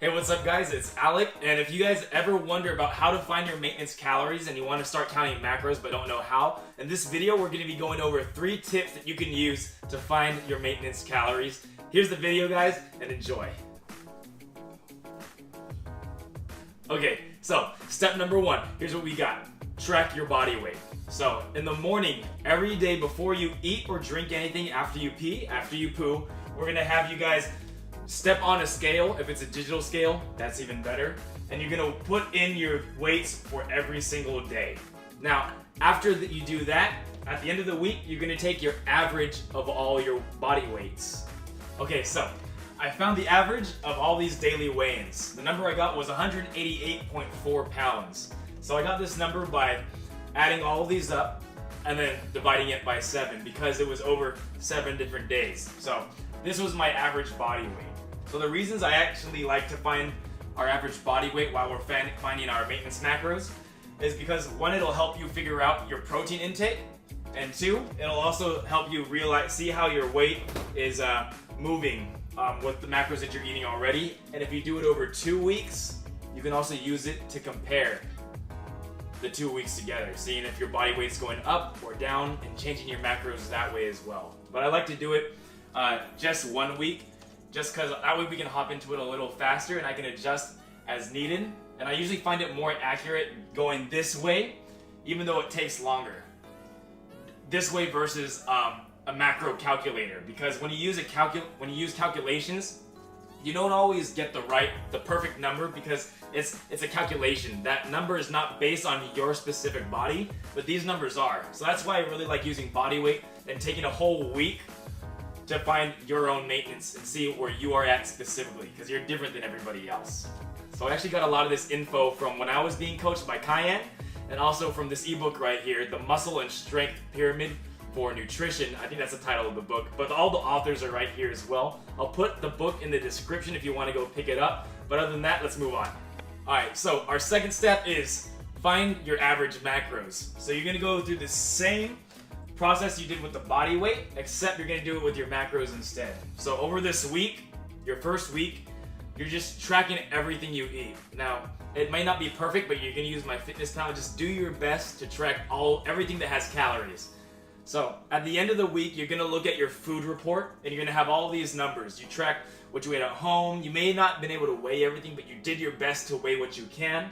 Hey, what's up guys? It's Alec, and if you guys ever wonder about how to find your maintenance calories and you want to start counting macros but don't know how, in this video we're going to be going over 3 tips that you can use to find your maintenance calories. Here's the video guys, and enjoy. Okay, so step number 1, here's what we got. Track your body weight. So in the morning, every day before you eat or drink anything, after you pee, after you poo, we're going to have you guys step on a scale. If it's a digital scale, that's even better. And you're gonna put in your weights for every single day. Now, after you do that, at the end of the week, you're gonna take your average of all your body weights. Okay, so I found the average of all these daily weigh-ins. The number I got was 188.4 pounds. So I got this number by adding all of these up and then dividing it by 7 because it was over 7 different days. So this was my average body weight. So the reasons I actually like to find our average body weight while we're finding our maintenance macros is because 1, it'll help you figure out your protein intake, and 2, it'll also help you see how your weight is moving with the macros that you're eating already. And if you do it over 2 weeks, you can also use it to compare the 2 weeks together, seeing if your body weight's going up or down and changing your macros that way as well. But I like to do it just 1 week, just because that way we can hop into it a little faster and I can adjust as needed. And I usually find it more accurate going this way, even though it takes longer. This way versus a macro calculator, because when you use calculations, you don't always get the perfect number because it's a calculation. That number is not based on your specific body, but these numbers are. So that's why I really like using body weight and taking a whole week to find your own maintenance and see where you are at specifically, because you're different than everybody else. So I actually got a lot of this info from when I was being coached by Cayenne, and also from this ebook right here, The Muscle and Strength Pyramid for Nutrition. I think that's the title of the book, but all the authors are right here as well. I'll put the book in the description if you want to go pick it up, but other than that, let's move on. Alright, so our second step is find your average macros. So you're going to go through the same process you did with the body weight, except you're going to do it with your macros instead. So over this week, your first week, you're just tracking everything you eat. Now, it might not be perfect, but you're going to use MyFitnessPal. Just do your best to track everything that has calories. So at the end of the week, you're going to look at your food report and you're going to have all these numbers. You track what you ate at home. You may not have been able to weigh everything, but you did your best to weigh what you can.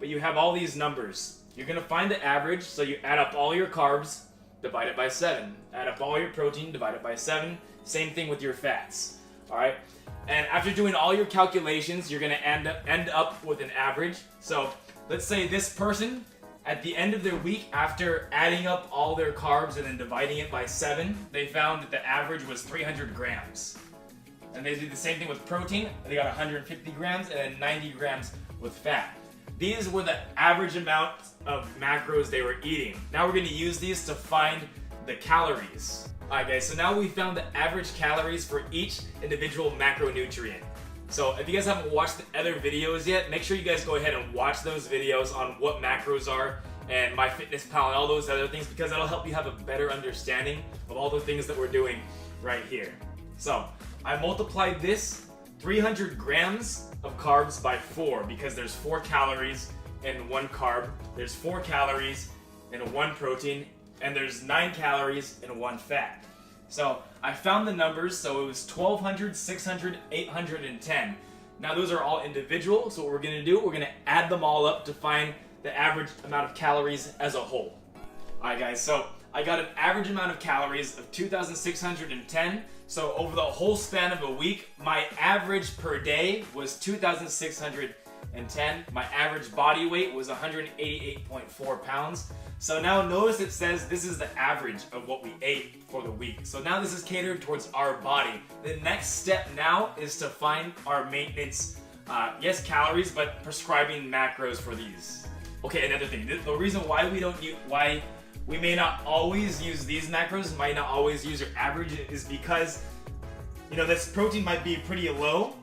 But you have all these numbers. You're going to find the average, so you add up all your carbs, divide it by 7. Add up all your protein, divide it by 7. Same thing with your fats. Alright? And after doing all your calculations, you're going to end up with an average. So let's say this person, at the end of their week, after adding up all their carbs and then dividing it by 7, they found that the average was 300 grams. And they did the same thing with protein. They got 150 grams and then 90 grams with fat. These were the average amount of macros they were eating. Now we're going to use these to find the calories. Alright guys, so now we found the average calories for each individual macronutrient. So if you guys haven't watched the other videos yet, make sure you guys go ahead and watch those videos on what macros are and MyFitnessPal and all those other things, because that'll help you have a better understanding of all the things that we're doing right here. So I multiplied this 300 grams of carbs by 4 because there's 4 calories in 1 carb, there's 4 calories in 1 protein, and there's 9 calories in 1 fat. So I found the numbers, so it was 1200, 600, 810. Now those are all individual, so what we're going to do, we're going to add them all up to find the average amount of calories as a whole. Alright guys, so I got an average amount of calories of 2,610. So over the whole span of a week, my average per day was 2,610. My average body weight was 188.4 pounds. So now notice it says this is the average of what we ate for the week. So now this is catered towards our body. The next step now is to find our maintenance, yes, calories, but prescribing macros for these. Okay, another thing, the reason why we may not always use these macros, might not always use your average, is because, you know, this protein might be pretty low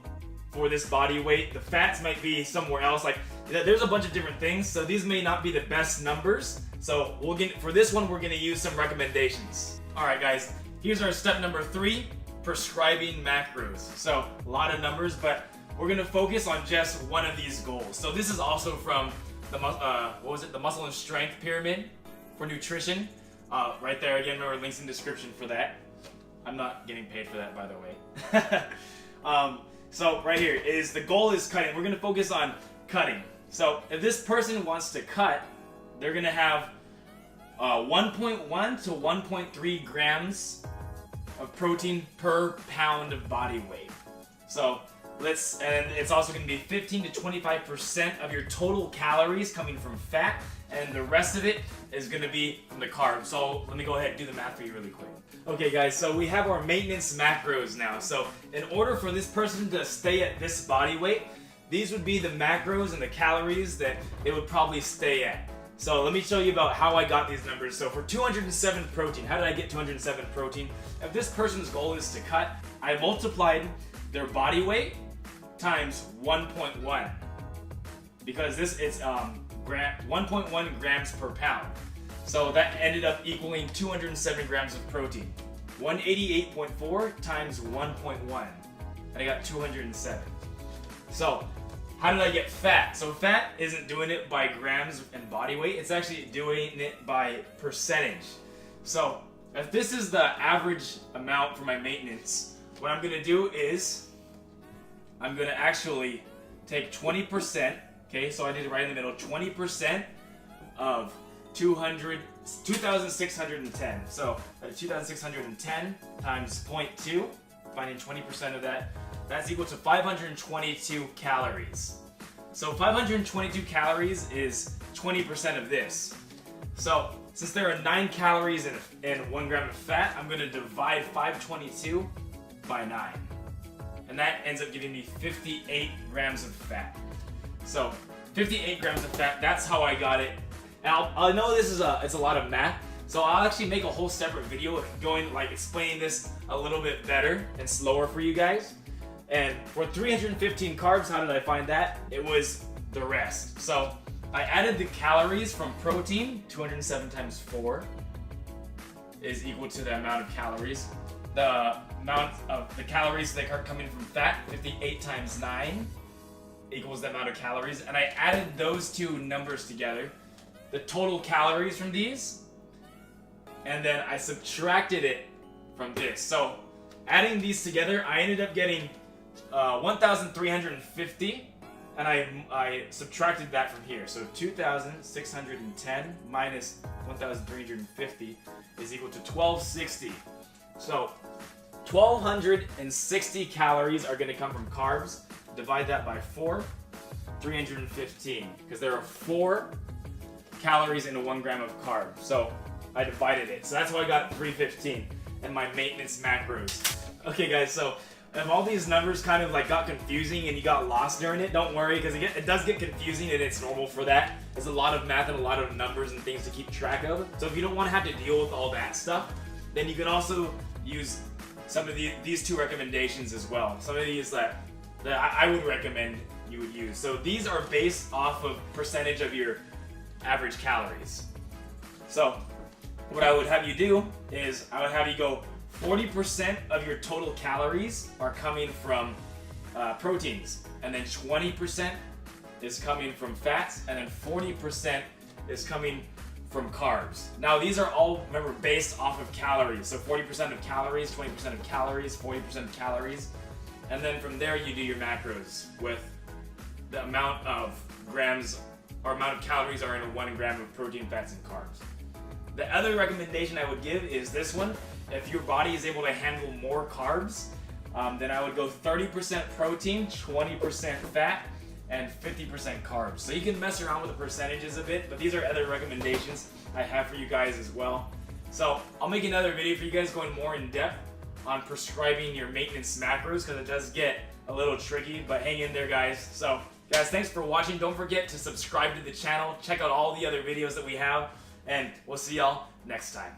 for this body weight. The fats might be somewhere else. Like, there's a bunch of different things, so these may not be the best numbers. So for this one, we're gonna use some recommendations. All right, guys, here's our step number 3, prescribing macros. So a lot of numbers, but we're gonna focus on just one of these goals. So this is also from the the Muscle and Strength Pyramid for nutrition. Right there again, remember links in the description for that. I'm not getting paid for that, by the way. So right here is the goal is cutting. We're gonna focus on cutting. So if this person wants to cut, they're gonna have 1.1 to 1.3 grams of protein per pound of body weight. So and it's also going to be 15 to 25% of your total calories coming from fat, and the rest of it is going to be from the carbs. So let me go ahead and do the math for you really quick. Okay guys, so we have our maintenance macros now. So in order for this person to stay at this body weight, these would be the macros and the calories that they would probably stay at. So let me show you about how I got these numbers. So for 207 protein, how did I get 207 protein? If this person's goal is to cut, I multiplied their body weight times 1.1 because it's 1.1 grams per pound. So that ended up equaling 207 grams of protein. 188.4 times 1.1, and I got 207. So how did I get fat? So fat isn't doing it by grams and body weight, it's actually doing it by percentage. So if this is the average amount for my maintenance, what I'm gonna do is I'm gonna actually take 20%, okay, so I did it right in the middle, 20% of 2,610. So 2,610 times 0.2, finding 20% of that, that's equal to 522 calories. So 522 calories is 20% of this. So since there are 9 calories in 1 gram of fat, I'm gonna divide 522 by 9. And that ends up giving me 58 grams of fat. So 58 grams of fat, that's how I got it. Now, I know this is it's a lot of math, so I'll actually make a whole separate video explaining this a little bit better and slower for you guys. And for 315 carbs, how did I find that? It was the rest. So I added the calories from protein, 207 times 4 is equal to the amount of calories. The amount of the calories that are coming from fat, 58 times 9 equals the amount of calories. And I added those two numbers together, the total calories from these, and then I subtracted it from this. So adding these together, I ended up getting 1,350, and I subtracted that from here. So 2,610 minus 1,350 is equal to 1,260. So 1,260 calories are going to come from carbs. Divide that by 4, 315, because there are 4 calories in 1 gram of carbs. So I divided it. So that's why I got 315 and my maintenance macros. Okay guys, so if all these numbers kind of got confusing and you got lost during it, don't worry, because it does get confusing and it's normal for that. There's a lot of math and a lot of numbers and things to keep track of. So if you don't want to have to deal with all that stuff, then you can also use some of these two recommendations as well. Some of these that I would recommend you would use. So these are based off of percentage of your average calories. So what I would have you do is I would have you go 40% of your total calories are coming from proteins, and then 20% is coming from fats, and then 40% is coming from carbs. Now these are all, remember, based off of calories. So 40% of calories, 20% of calories, 40% of calories, and then from there you do your macros with the amount of grams or amount of calories are in 1 gram of protein, fats, and carbs. The other recommendation I would give is this one. If your body is able to handle more carbs, then I would go 30% protein, 20% fat, and 50% carbs. So you can mess around with the percentages a bit, but these are other recommendations I have for you guys as well. So I'll make another video for you guys going more in depth on prescribing your maintenance macros, because it does get a little tricky, but hang in there guys. So guys, thanks for watching. Don't forget to subscribe to the channel, check out all the other videos that we have, and we'll see y'all next time.